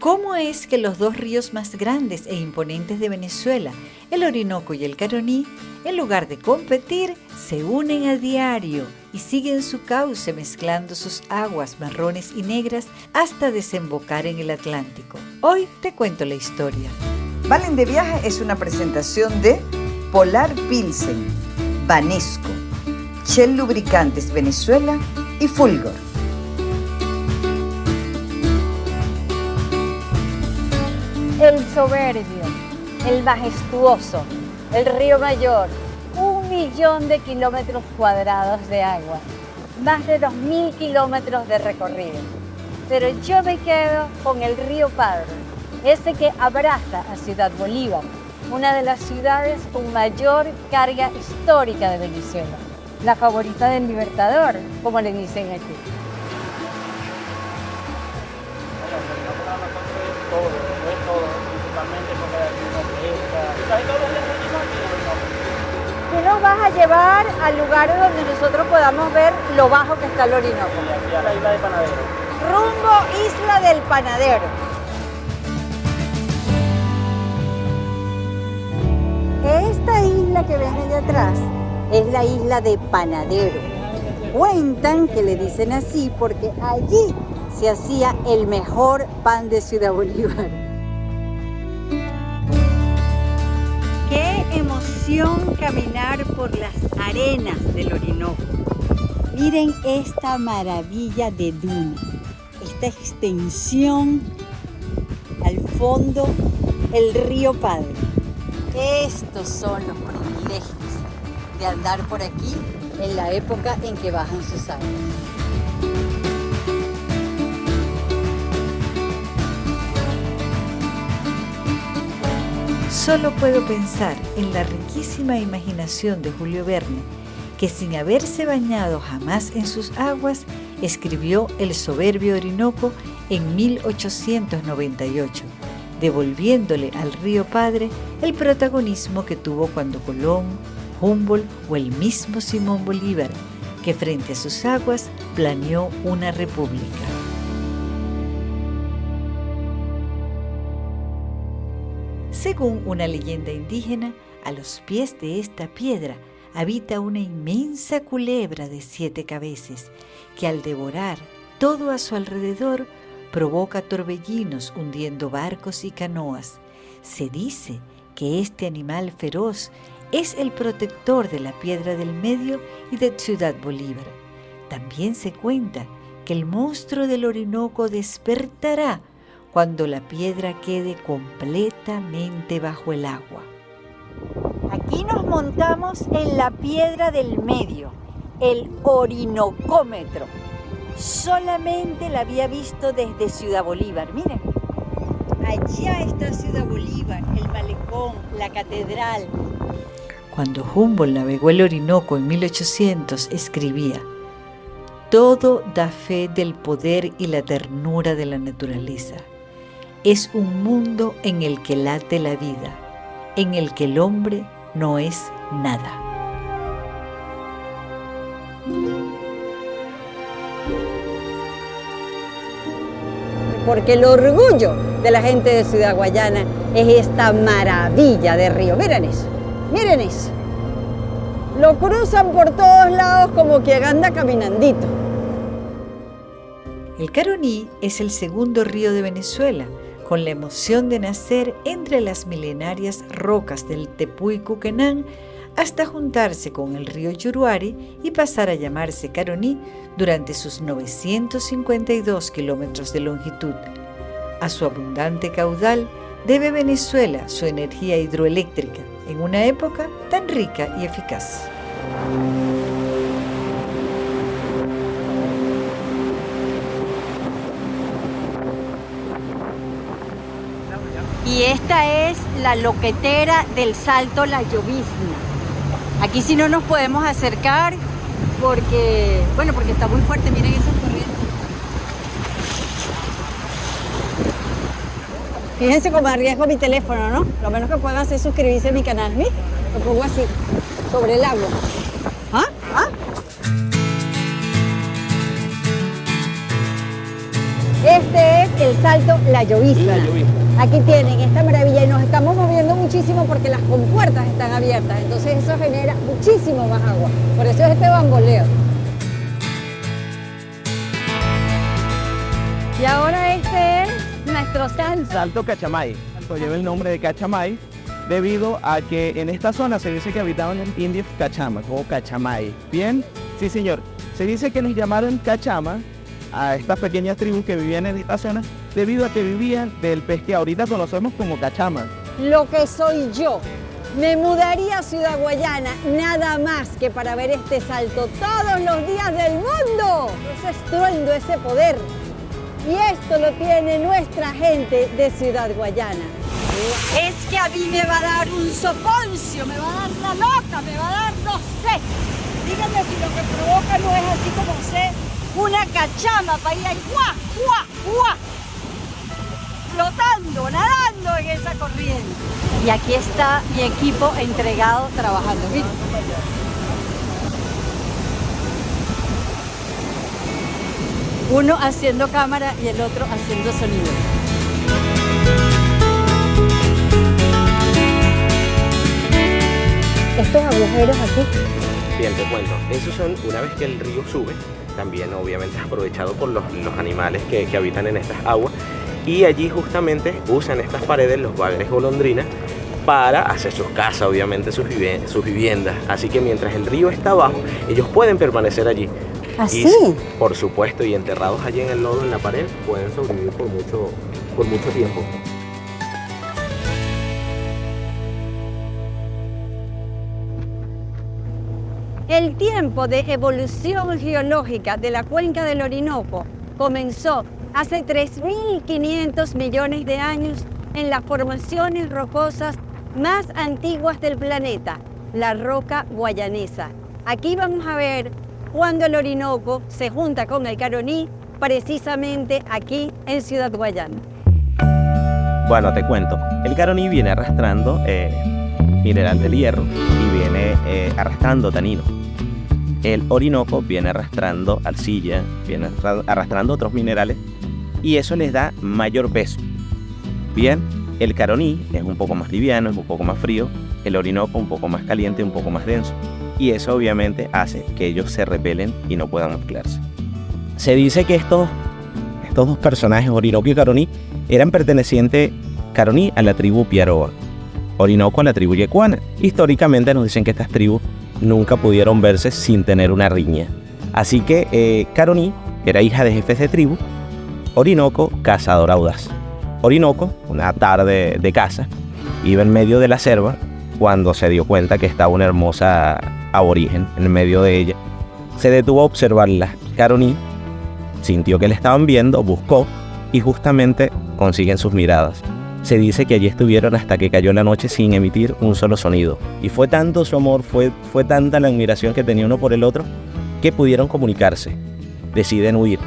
¿Cómo es que los dos ríos más grandes e imponentes de Venezuela, el Orinoco y el Caroní, en lugar de competir, se unen a diario y siguen su cauce mezclando sus aguas marrones y negras hasta desembocar en el Atlántico? Hoy te cuento la historia. Valen de Viaje es una presentación de Polar Pilsen, Banesco, Shell Lubricantes Venezuela y Fulgor. El soberbio, el majestuoso, el río Mayor, 1 millón de kilómetros cuadrados de agua, más de 2.000 kilómetros de recorrido. Pero yo me quedo con el río Padre, ese que abraza a Ciudad Bolívar, una de las ciudades con mayor carga histórica de Venezuela, la favorita del Libertador, como le dicen aquí. ¿Qué nos vas a llevar al lugar donde nosotros podamos ver lo bajo que está el Orinoco? Aquí a la isla de Panadero. Rumbo Isla del Panadero. Esta isla que ven allá atrás es la isla de Panadero. Cuentan que le dicen así porque allí se hacía el mejor pan de Ciudad Bolívar. ¡Qué emoción caminar por las arenas del Orinoco! Miren esta maravilla de duna, esta extensión al fondo, el río Padre. Estos son los privilegios de andar por aquí en la época en que bajan sus aguas. Solo puedo pensar en la riquísima imaginación de Julio Verne, que sin haberse bañado jamás en sus aguas, escribió El soberbio Orinoco en 1898, devolviéndole al río Padre el protagonismo que tuvo cuando Colón, Humboldt o el mismo Simón Bolívar, que frente a sus aguas planeó una república. Según una leyenda indígena, a los pies de esta piedra habita una inmensa culebra de 7 cabezas que al devorar todo a su alrededor provoca torbellinos hundiendo barcos y canoas. Se dice que este animal feroz es el protector de la Piedra del Medio y de Ciudad Bolívar. También se cuenta que el monstruo del Orinoco despertará cuando la piedra quede completamente bajo el agua. Aquí nos montamos en la Piedra del Medio, el Orinocómetro. Solamente la había visto desde Ciudad Bolívar. Miren, allá está Ciudad Bolívar, el malecón, la catedral. Cuando Humboldt navegó el Orinoco en 1800, escribía: «Todo da fe del poder y la ternura de la naturaleza. Es un mundo en el que late la vida, en el que el hombre no es nada». Porque el orgullo de la gente de Ciudad Guayana es esta maravilla de río. Miren eso, miren eso. Lo cruzan por todos lados como quien anda caminandito. El Caroní es el segundo río de Venezuela, con la emoción de nacer entre las milenarias rocas del Tepuy Cuquenán hasta juntarse con el río Yuruari y pasar a llamarse Caroní durante sus 952 kilómetros de longitud. A su abundante caudal debe Venezuela su energía hidroeléctrica en una época tan rica y eficaz. Y esta es la loquetera del Salto La Llovizna. Aquí sí no nos podemos acercar porque está muy fuerte, miren esas corrientes. Fíjense cómo arriesgo mi teléfono, ¿no? Lo menos que puedan hacer es suscribirse a mi canal, ¿sí? Lo pongo así, sobre el agua. ¿Ah? ¿Ah? Este es el Salto La Llovizna. Aquí tienen esta maravilla y nos estamos moviendo muchísimo porque las compuertas están abiertas, entonces eso genera muchísimo más agua. Por eso es este bamboleo. Y ahora este es nuestro salto. Salto Cachamay. Lleva el nombre de Cachamay debido a que en esta zona se dice que habitaban indios Cachamas o Cachamay. ¿Bien? Sí, señor. Se dice que les llamaron Cachama a estas pequeñas tribus que vivían en esta zona debido a que vivían del pez que ahorita conocemos como cachama. Lo que soy yo. Me mudaría a Ciudad Guayana nada más que para ver este salto todos los días del mundo. Ese estruendo, ese poder. Y esto lo tiene nuestra gente de Ciudad Guayana. Es que a mí me va a dar un soponcio, me va a dar la loca, me va a dar no sé. Díganme si lo que provoca no es así como sé, una cachama para ir ahí, ¡guau, guau, guau! Flotando, nadando en esa corriente. Y aquí está mi equipo entregado trabajando. ¿Viste? Uno haciendo cámara y el otro haciendo sonido. Estos agujeros aquí. Bien, te cuento. Esos son, una vez que el río sube, también obviamente es aprovechado por los animales que habitan en estas aguas. Y allí justamente usan estas paredes, los bagres golondrinas, para hacer sus casas, obviamente sus viviendas. Así que mientras el río está abajo, ellos pueden permanecer allí. ¿Así? Y, por supuesto, y enterrados allí en el lodo, en la pared, pueden sobrevivir por mucho tiempo. El tiempo de evolución geológica de la cuenca del Orinoco comenzó hace 3.500 millones de años en las formaciones rocosas más antiguas del planeta, la roca guayanesa. Aquí vamos a ver cuando el Orinoco se junta con el Caroní, precisamente aquí en Ciudad Guayana. Bueno, te cuento. El Caroní viene arrastrando mineral del hierro y viene arrastrando tanino. El Orinoco viene arrastrando arcilla, viene arrastrando otros minerales y eso les da mayor peso. Bien, el Caroní es un poco más liviano, es un poco más frío, el Orinoco un poco más caliente, un poco más denso. Y eso obviamente hace que ellos se repelen y no puedan mezclarse. Se dice que estos dos personajes, Orinoco y Caroní, eran pertenecientes Caroní a la tribu Piaroa, Orinoco a la tribu Yecuana. Históricamente nos dicen que estas tribus nunca pudieron verse sin tener una riña. Así que Caroní era hija de jefes de tribu, Orinoco, cazador audaz. Orinoco, una tarde de caza, iba en medio de la selva cuando se dio cuenta que estaba una hermosa aborigen en medio de ella. Se detuvo a observarla. Caroní sintió que le estaban viendo, buscó y justamente consiguen sus miradas. Se dice que allí estuvieron hasta que cayó la noche sin emitir un solo sonido. Y fue tanto su amor, fue tanta la admiración que tenía uno por el otro, que pudieron comunicarse. Deciden huir.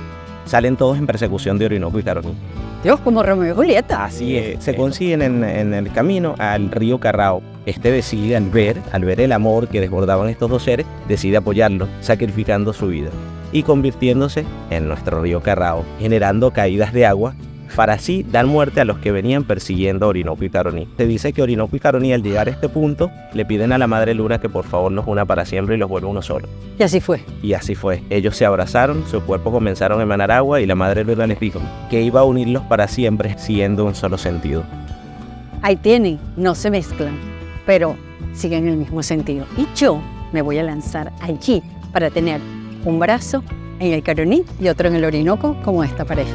Salen todos en persecución de Orinoco y Caroní. Dios, como Romeo y Julieta. Así es. Se consiguen en el camino al río Carrao. Este decide, al ver el amor que desbordaban estos dos seres, decide apoyarlo, sacrificando su vida y convirtiéndose en nuestro río Carrao, generando caídas de agua para así dar muerte a los que venían persiguiendo a Orinoco y Caroní. Se dice que Orinoco y Caroní, al llegar a este punto, le piden a la Madre Luna que por favor los una para siempre y los vuelva uno solo. Y así fue. Y así fue. Ellos se abrazaron, sus cuerpos comenzaron a emanar agua y la Madre Luna les dijo que iba a unirlos para siempre, siendo un solo sentido. Ahí tienen, no se mezclan, pero siguen el mismo sentido. Y yo me voy a lanzar allí para tener un brazo en el Caroní y otro en el Orinoco como esta pareja.